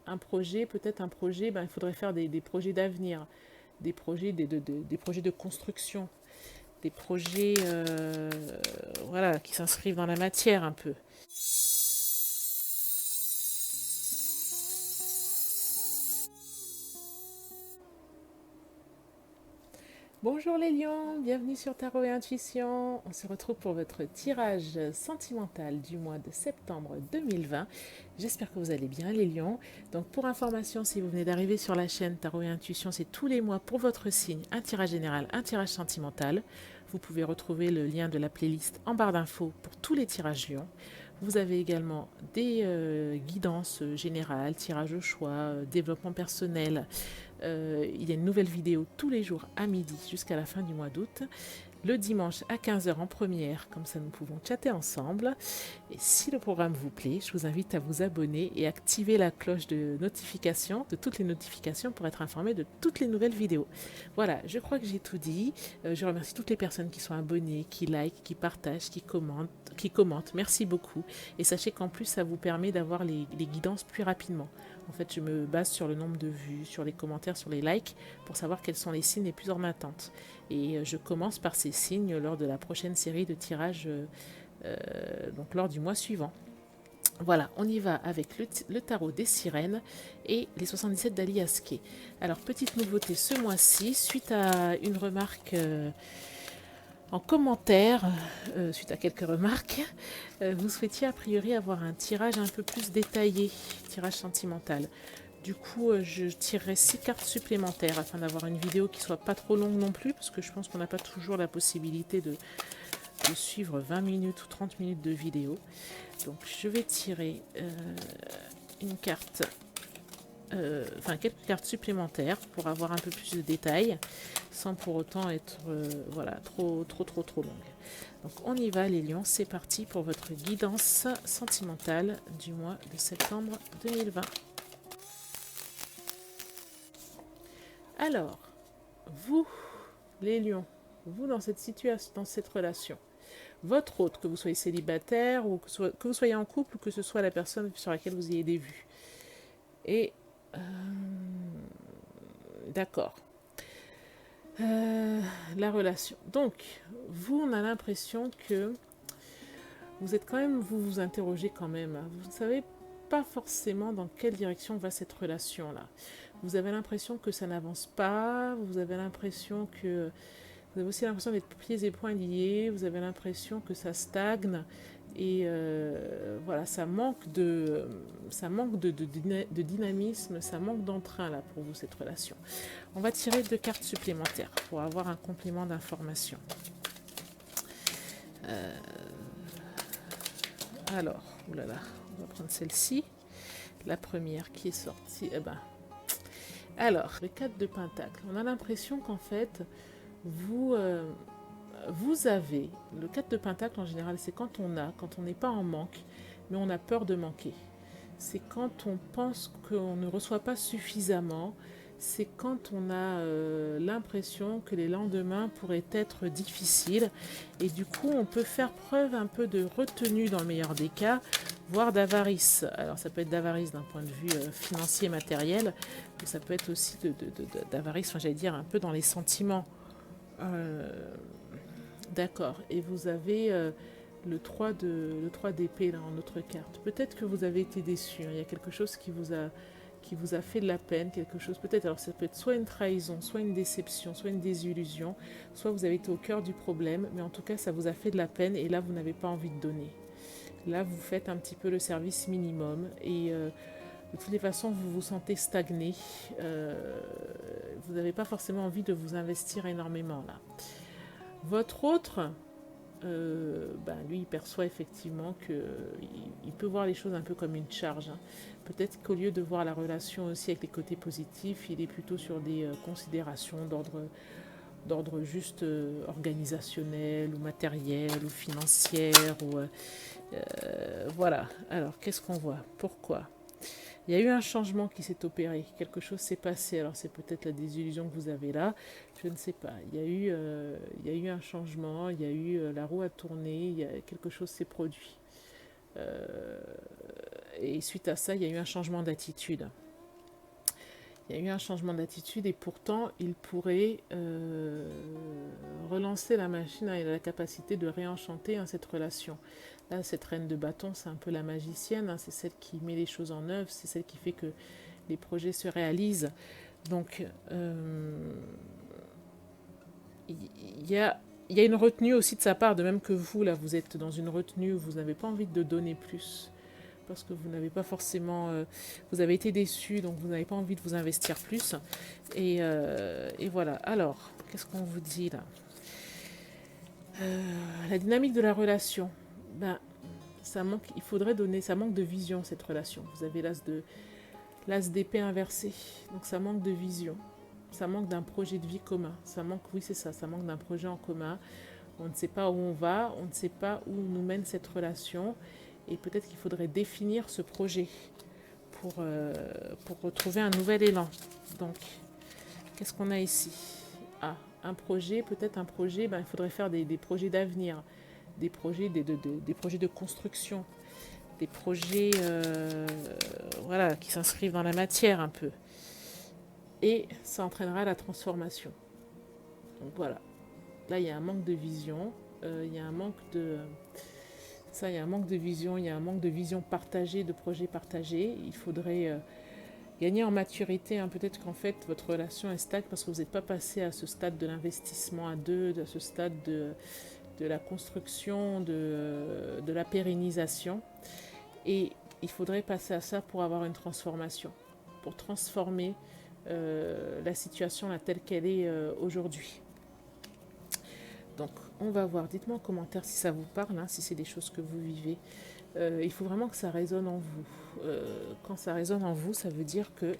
un projet, peut-être un projet, ben, il faudrait faire des projets d'avenir, des projets, des projets de construction, des projets voilà, qui s'inscrivent dans la matière un peu. Bonjour les lions, bienvenue sur Tarot et Intuition. On se retrouve pour votre tirage sentimental du mois de septembre 2020. J'espère que vous allez bien les lions. Donc pour information, si vous venez d'arriver sur la chaîne Tarot et Intuition, c'est tous les mois pour votre signe, un tirage général, un tirage sentimental. Vous pouvez retrouver le lien de la playlist en barre d'infos pour tous les tirages lions. Vous avez également des guidances générales, tirage au choix, développement personnel. Il y a une nouvelle vidéo tous les jours à midi jusqu'à la fin du mois d'août. Le dimanche à 15 heures en première, comme ça nous pouvons chatter ensemble. Et si le programme vous plaît, je vous invite à vous abonner et activer la cloche de notification, de toutes les notifications pour être informé de toutes les nouvelles vidéos. Voilà, je crois que j'ai tout dit. Je remercie toutes les personnes qui sont abonnées, qui likent, qui partagent, qui commentent. Merci beaucoup. Et sachez qu'en plus, ça vous permet d'avoir les guidances plus rapidement. En fait, je me base sur le nombre de vues, sur les commentaires, sur les likes, pour savoir quels sont les signes les plus en attente. Et je commence par ces signes lors de la prochaine série de tirages, donc lors du mois suivant. Voilà, on y va avec le tarot des sirènes et les 77 d'Ali Askey. Alors, petite nouveauté ce mois-ci, suite à une remarque en commentaire, suite à quelques remarques, vous souhaitiez a priori avoir un tirage un peu plus détaillé, tirage sentimental. Du coup, je tirerai 6 cartes supplémentaires afin d'avoir une vidéo qui soit pas trop longue non plus, parce que je pense qu'on n'a pas toujours la possibilité de suivre 20 minutes ou 30 minutes de vidéo. Donc je vais tirer une carte, quelques cartes supplémentaires pour avoir un peu plus de détails, sans pour autant être voilà, trop longue. Donc on y va les lions, c'est parti pour votre guidance sentimentale du mois de septembre 2020. Alors, vous, les lions, vous dans cette situation, dans cette relation, votre hôte, que vous soyez célibataire ou que vous soyez en couple ou que ce soit la personne sur laquelle vous ayez des vues. Et d'accord. La relation. Donc, vous, on a l'impression que vous êtes quand même, vous vous interrogez quand même. Vous ne savez pas forcément dans quelle direction va cette relation-là. Vous avez l'impression que ça n'avance pas, vous avez l'impression que vous avez aussi l'impression d'être pieds et poings liés, vous avez l'impression que ça stagne et voilà, ça manque de dynamisme, ça manque d'entrain là pour vous cette relation. On va tirer 2 cartes supplémentaires pour avoir un complément d'information. Alors, oulala, on va prendre celle-ci. La première qui est sortie, alors, le 4 de Pentacle. On a l'impression qu'en fait, vous, vous avez, le 4 de Pentacle en général, c'est quand on n'est pas en manque, mais on a peur de manquer. C'est quand on pense qu'on ne reçoit pas suffisamment, c'est quand on a l'impression que les lendemains pourraient être difficiles et du coup on peut faire preuve un peu de retenue dans le meilleur des cas, voire d'avarice. Alors ça peut être d'avarice d'un point de vue financier matériel, mais ça peut être aussi d'avarice, j'allais dire un peu dans les sentiments. Euh, D'accord, et vous avez le 3 d'épée là en autre carte. Peut-être que vous avez été déçu, hein. Il y a quelque chose qui vous a fait de la peine, quelque chose peut-être, alors ça peut être soit une trahison, soit une déception, soit une désillusion, soit vous avez été au cœur du problème, mais en tout cas ça vous a fait de la peine et là vous n'avez pas envie de donner. Là vous faites un petit peu le service minimum et de toutes les façons vous vous sentez stagné, vous n'avez pas forcément envie de vous investir énormément là. Votre autre, lui, il perçoit effectivement qu'il peut voir les choses un peu comme une charge, hein. Peut-être qu'au lieu de voir la relation aussi avec les côtés positifs, il est plutôt sur des considérations d'ordre juste organisationnel ou matériel ou financière. Voilà. Alors, qu'est-ce qu'on voit? Pourquoi? Il y a eu un changement qui s'est opéré, quelque chose s'est passé. Alors c'est peut-être la désillusion que vous avez là, je ne sais pas. Il y a eu un changement, il y a eu la roue a tourné, quelque chose s'est produit. Euh, et suite à ça, il y a eu un changement d'attitude. Il y a eu un changement d'attitude et pourtant, il pourrait relancer la machine et la capacité de réenchanter hein, cette relation. Là, cette reine de bâton, c'est un peu la magicienne, hein, c'est celle qui met les choses en œuvre, c'est celle qui fait que les projets se réalisent. Donc, il y a, y a une retenue aussi de sa part, de même que vous, là, vous êtes dans une retenue où vous n'avez pas envie de donner plus parce que vous n'avez pas forcément... vous avez été déçu, donc vous n'avez pas envie de vous investir plus. Et voilà. Alors, qu'est-ce qu'on vous dit là La dynamique de la relation. Ben, ça manque, il faudrait donner... Ça manque de vision, cette relation. Vous avez l'as d'épée inversé. Donc ça manque de vision. Ça manque d'un projet de vie commun. Ça manque, oui, c'est ça. Ça manque d'un projet en commun. On ne sait pas où on va. On ne sait pas où nous mène cette relation. Et peut-être qu'il faudrait définir ce projet pour retrouver un nouvel élan. Donc, qu'est-ce qu'on a ici? Ah, un projet, peut-être un projet, ben, il faudrait faire des projets d'avenir, des projets, des projets de construction, des projets voilà, qui s'inscrivent dans la matière un peu. Et ça entraînera la transformation. Donc voilà. Là, il y a un manque de vision, il y a un manque de... Ça, il y a un manque de vision, il y a un manque de vision partagée, de projets partagés. Il faudrait gagner en maturité. Hein. Peut-être qu'en fait, votre relation est stagne parce que vous n'êtes pas passé à ce stade de l'investissement à deux, à ce stade de la construction, de la pérennisation. Et il faudrait passer à ça pour avoir une transformation, pour transformer la situation là, telle qu'elle est aujourd'hui. Donc, on va voir. Dites-moi en commentaire si ça vous parle, hein, si c'est des choses que vous vivez. Il faut vraiment que ça résonne en vous. Quand ça résonne en vous, ça veut dire que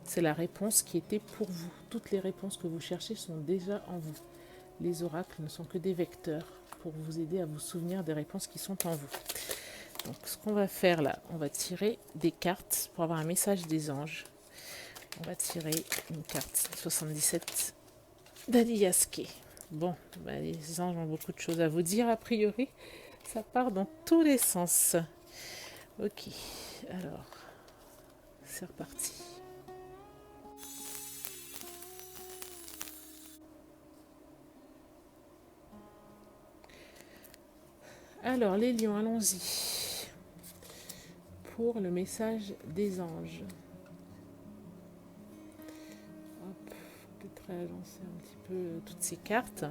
c'est la réponse qui était pour vous. Toutes les réponses que vous cherchez sont déjà en vous. Les oracles ne sont que des vecteurs pour vous aider à vous souvenir des réponses qui sont en vous. Donc, ce qu'on va faire là, on va tirer des cartes pour avoir un message des anges. On va tirer une carte 77 d'Aliaske. Bon, bah les anges ont beaucoup de choses à vous dire, a priori. Ça part dans tous les sens. Ok, alors, c'est reparti. Alors, les lions, allons-y. Pour le message des anges. Hop, peut-être agencer un petit peu toutes ces cartes.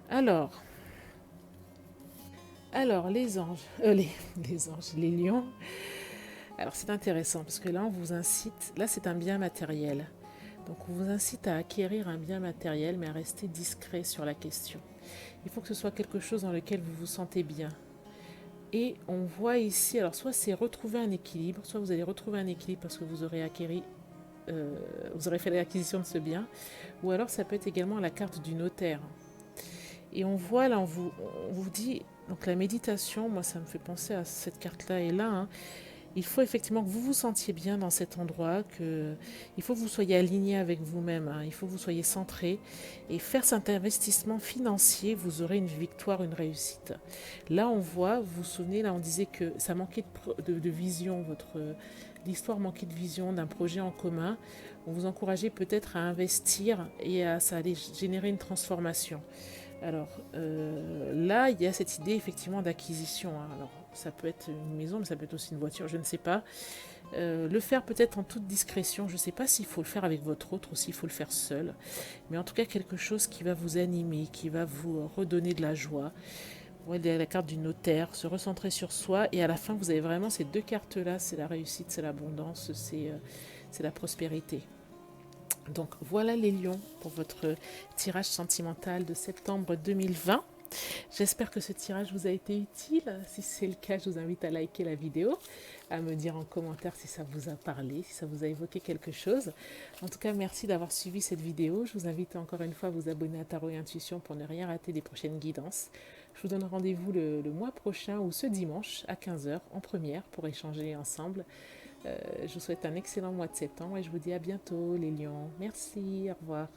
Alors les anges, les anges, les lions. Alors c'est intéressant parce que là on vous incite, là c'est un bien matériel. Donc on vous incite à acquérir un bien matériel mais à rester discret sur la question. Il faut que ce soit quelque chose dans lequel vous vous sentez bien. Et on voit ici, alors soit c'est retrouver un équilibre, soit vous allez retrouver un équilibre parce que vous aurez acquéri, vous aurez fait l'acquisition de ce bien, ou alors ça peut être également la carte du notaire. Et on voit là, on vous dit, donc la méditation, moi ça me fait penser à cette carte-là et là, hein, il faut effectivement que vous vous sentiez bien dans cet endroit, il faut que vous soyez aligné avec vous-même, hein, il faut que vous soyez centré et faire cet investissement financier, vous aurez une victoire, une réussite. Là on voit, vous vous souvenez, là on disait que ça manquait de vision, l'histoire manquait de vision d'un projet en commun. On vous encourageait peut-être à investir et ça allait générer une transformation. Alors là, il y a cette idée effectivement d'acquisition. Hein. Alors ça peut être une maison, mais ça peut être aussi une voiture, je ne sais pas. Le faire peut-être en toute discrétion. Je ne sais pas s'il faut le faire avec votre autre ou s'il faut le faire seul. Mais en tout cas, quelque chose qui va vous animer, qui va vous redonner de la joie. Vous voyez la carte du notaire, se recentrer sur soi. Et à la fin, vous avez vraiment ces deux cartes-là. C'est la réussite, c'est l'abondance, c'est la prospérité. Donc voilà les lions pour votre tirage sentimental de septembre 2020. J'espère que ce tirage vous a été utile. Si c'est le cas, je vous invite à liker la vidéo, à me dire en commentaire si ça vous a parlé, si ça vous a évoqué quelque chose. En tout cas, merci d'avoir suivi cette vidéo. Je vous invite encore une fois à vous abonner à Tarot et Intuition pour ne rien rater des prochaines guidances. Je vous donne rendez-vous le mois prochain ou ce dimanche à 15 h en première pour échanger ensemble Je vous souhaite un excellent mois de septembre et je vous dis à bientôt les lions. Merci, au revoir.